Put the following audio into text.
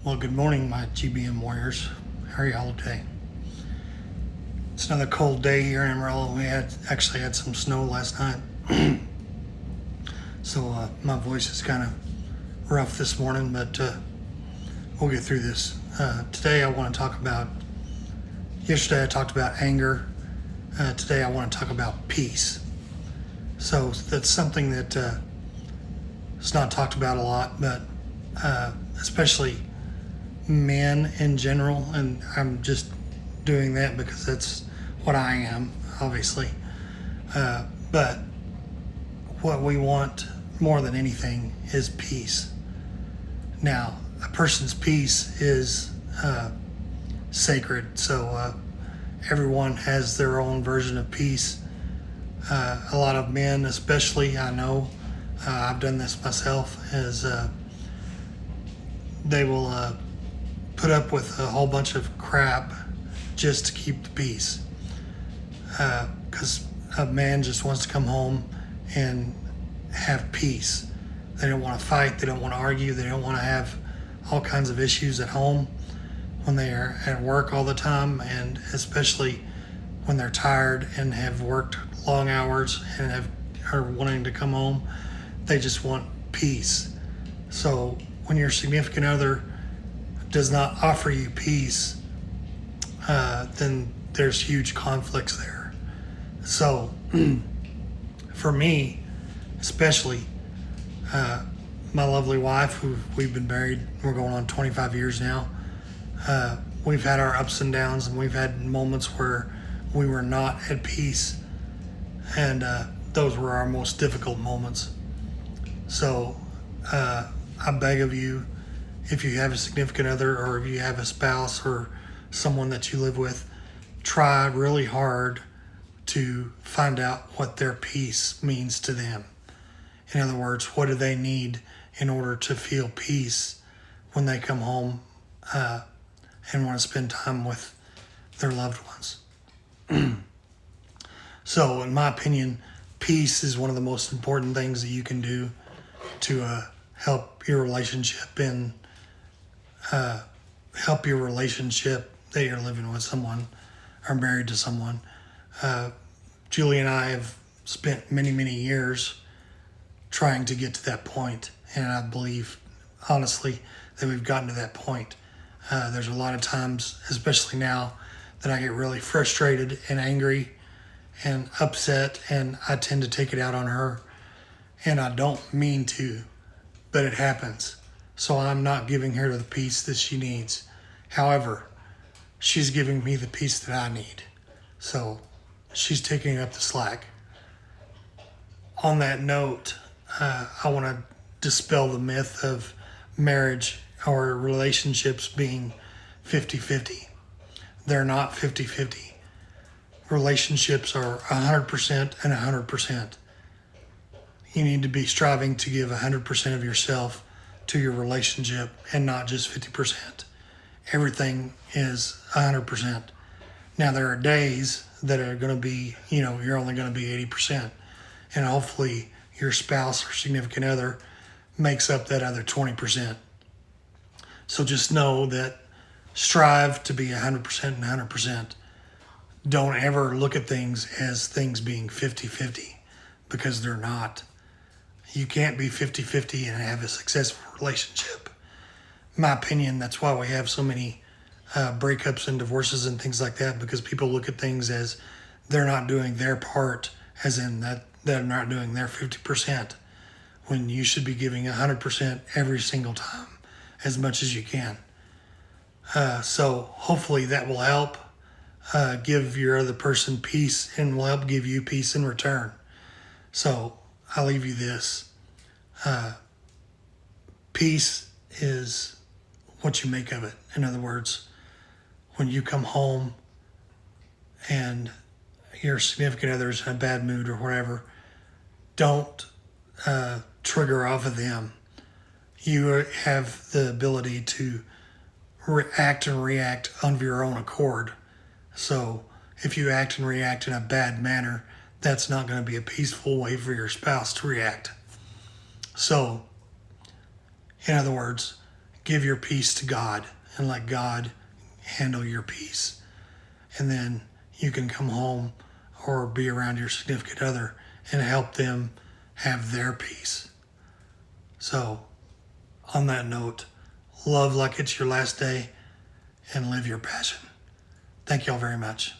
Well, good morning, my GBM warriors. How are y'all today? It's another cold day here in Amarillo. We actually had some snow last night, so my voice is kind of rough this morning, but we'll get through this. Today, I want to talk about. Yesterday, I talked about anger. Today, I want to talk about peace. So that's something that is not talked about a lot, but especially men in general, and I'm just doing that because that's what I am, obviously. But what we want more than anything is peace. Now, a person's peace is sacred, so everyone has their own version of peace. A lot of men, especially, I know, I've done this myself, is they will put up with a whole bunch of crap just to keep the peace. Because a man just wants to come home and have peace. They don't want to fight. They don't want to argue. They don't want to have all kinds of issues at home when they are at work all the time, and especially when they're tired and have worked long hours and are wanting to come home. They just want peace. So when your significant other does not offer you peace, then there's huge conflicts there. So for me, especially, my lovely wife, who we've been married, we're going on 25 years now. We've had our ups and downs, and we've had moments where we were not at peace, and those were our most difficult moments. So I beg of you, if you have a significant other, or if you have a spouse or someone that you live with, try really hard to find out what their peace means to them. In other words, what do they need in order to feel peace when they come home and want to spend time with their loved ones? So, in my opinion, peace is one of the most important things that you can do to help your relationship and help your relationship that you're living with someone or married to someone. Julie and I have spent many, many years trying to get to that point, and I believe, honestly, that we've gotten to that point. There's a lot of times, especially now, that I get really frustrated and angry and upset, and I tend to take it out on her, and I don't mean to, but it happens. So I'm not giving her the peace that she needs. However, she's giving me the peace that I need. So she's taking up the slack. On that note, I want to dispel the myth of marriage or relationships being 50-50. They're not 50-50. Relationships are 100% and 100%. You need to be striving to give 100% of yourself to your relationship and not just 50%. Everything is 100%. Now, there are days that are going to be, you're only going to be 80%. And hopefully your spouse or significant other makes up that other 20%. So just know that strive to be 100% and 100%. Don't ever look at things as things being 50-50, because they're not. You can't be 50-50 and have a successful relationship. In my opinion, that's why we have so many breakups and divorces and things like that, because people look at things as they're not doing their part, as in that they're not doing their 50%, when you should be giving 100% every single time, as much as you can. So hopefully that will help give your other person peace, and will help give you peace in return. So I'll leave you this. Peace is what you make of it. In other words, when you come home and your significant other is in a bad mood or whatever, don't trigger off of them. You have the ability to act and react of your own accord. So if you act and react in a bad manner, that's not going to be a peaceful way for your spouse to react. So, in other words, give your peace to God and let God handle your peace. And then you can come home or be around your significant other and help them have their peace. So, on that note, love like it's your last day and live your passion. Thank y'all very much.